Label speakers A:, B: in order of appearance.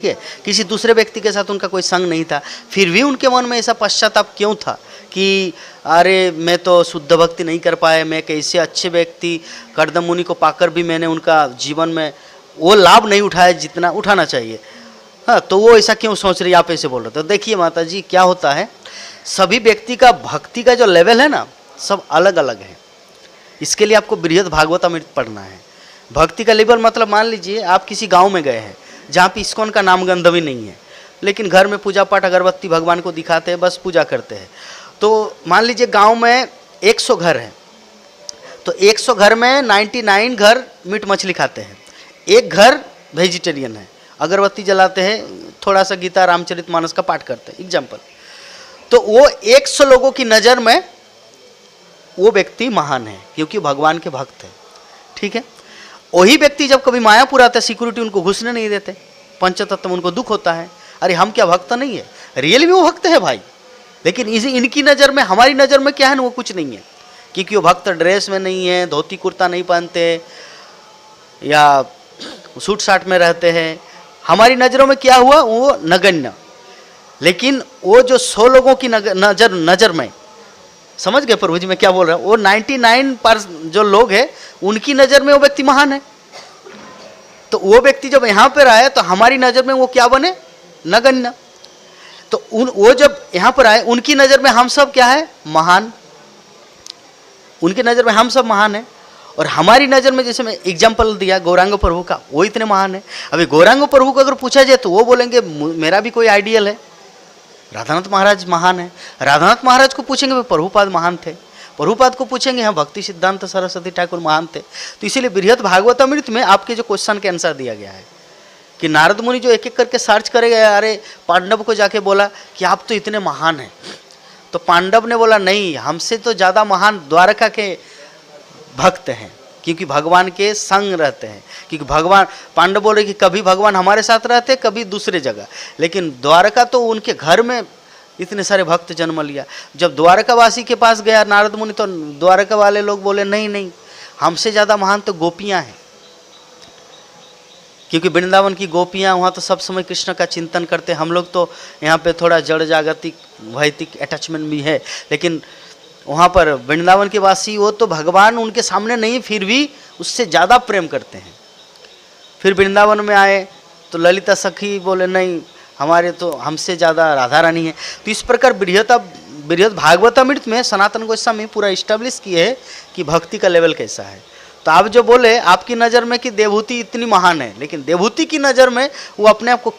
A: ठीक है, किसी दूसरे व्यक्ति के साथ उनका कोई संग नहीं था, फिर भी उनके मन में ऐसा पश्चाताप क्यों था कि अरे मैं तो शुद्ध भक्ति नहीं कर पाया, मैं कैसे अच्छे व्यक्ति कर्दम मुनि को पाकर भी मैंने उनका जीवन में वो लाभ नहीं उठाया जितना उठाना चाहिए। हाँ, तो वो ऐसा क्यों सोच रही, आप ऐसे बोल रहे। तो देखिए माता जी, क्या होता है, सभी व्यक्ति का भक्ति का जो लेवल है ना, सब अलग अलग है। इसके लिए आपको बृहद भागवतामृत पढ़ना है। भक्ति का लेवल मतलब मान लीजिए आप किसी गांव में गए हैं जहाँ पे इस्कॉन का नाम गंध भी नहीं है, लेकिन घर में पूजा पाठ अगरबत्ती भगवान को दिखाते हैं, बस पूजा करते हैं। तो मान लीजिए गांव में 100 घर हैं, तो 100 घर में 99 घर मीट मछली खाते हैं, एक घर वेजिटेरियन है, अगरबत्ती जलाते हैं, थोड़ा सा गीता रामचरितमानस का पाठ करते हैं, एग्जाम्पल। तो वो 100 लोगों की नज़र में वो व्यक्ति महान है क्योंकि भगवान के भक्त है। ठीक है, वही व्यक्ति जब कभी मायापुर आता है, सिक्योरिटी उनको घुसने नहीं देते, पंचतत्व में उनको दुख होता है, अरे हम क्या भक्त नहीं है, रियल में वो भक्त है भाई, लेकिन इनकी नज़र में, हमारी नज़र में क्या है ना, वो कुछ नहीं है, क्योंकि वो भक्त ड्रेस में नहीं है, धोती कुर्ता नहीं पहनते या सूट साट में रहते हैं, हमारी नज़रों में क्या हुआ, वो नगण्य। लेकिन वो जो 100 लोगों की नज़र में, समझ गए प्रभु जी मैं क्या बोल रहा हूँ, वो 99% जो लोग हैं उनकी नज़र में वो व्यक्ति महान है। तो वो व्यक्ति जब यहाँ पर आए तो हमारी नज़र में वो क्या बने, नगण्य। तो वो जब यहाँ पर आए उनकी नज़र में हम सब क्या है, महान। उनकी नज़र में हम सब महान है, और हमारी नज़र में, जैसे मैं एग्जाम्पल दिया गौरांग प्रभु का, वो इतने महान है। अभी गौरांग प्रभु को अगर पूछा जाए तो वो बोलेंगे मेरा भी कोई आइडियल है, राधानाथ महाराज महान है। राधानाथ महाराज को पूछेंगे प्रभुपाद महान थे, प्रभुपाद को पूछेंगे हाँ भक्ति सिद्धांत सरस्वती ठाकुर महान थे। तो इसीलिए बृहद भागवतामृत में आपके जो क्वेश्चन के आंसर दिया गया है कि नारद मुनि जो एक एक करके सर्च करेगा, अरे पांडव को जाके बोला कि आप तो इतने महान हैं, तो पांडव ने बोला नहीं, हमसे तो ज़्यादा महान द्वारका के भक्त हैं, क्योंकि भगवान के संग रहते हैं। क्योंकि भगवान, पांडव बोल रहे कि कभी भगवान हमारे साथ रहते, कभी दूसरे जगह, लेकिन द्वारका तो उनके घर में इतने सारे भक्त जन्म लिया। जब द्वारकावासी के पास गया नारद मुनि, तो द्वारका वाले लोग बोले नहीं नहीं, हमसे ज़्यादा महान तो गोपियाँ हैं, क्योंकि वृंदावन की गोपियाँ वहाँ तो सब समय कृष्ण का चिंतन करते। हम लोग तो यहाँ पे थोड़ा जड़ जागतिक भौतिक अटैचमेंट भी है, लेकिन वहाँ पर वृंदावन के वासी वो तो भगवान उनके सामने नहीं, फिर भी उससे ज़्यादा प्रेम करते हैं। फिर वृंदावन में आए तो ललिता सखी बोले नहीं, हमारे तो हमसे ज़्यादा राधा रानी है। तो इस प्रकार बृहद भागवतामृत में सनातन गोस्वामी पूरा इस्टेब्लिश किए है कि भक्ति का लेवल कैसा है। तो आप जो बोले आपकी नज़र में कि देवहूति इतनी महान है, लेकिन देवहूति की नज़र में वो अपने आप को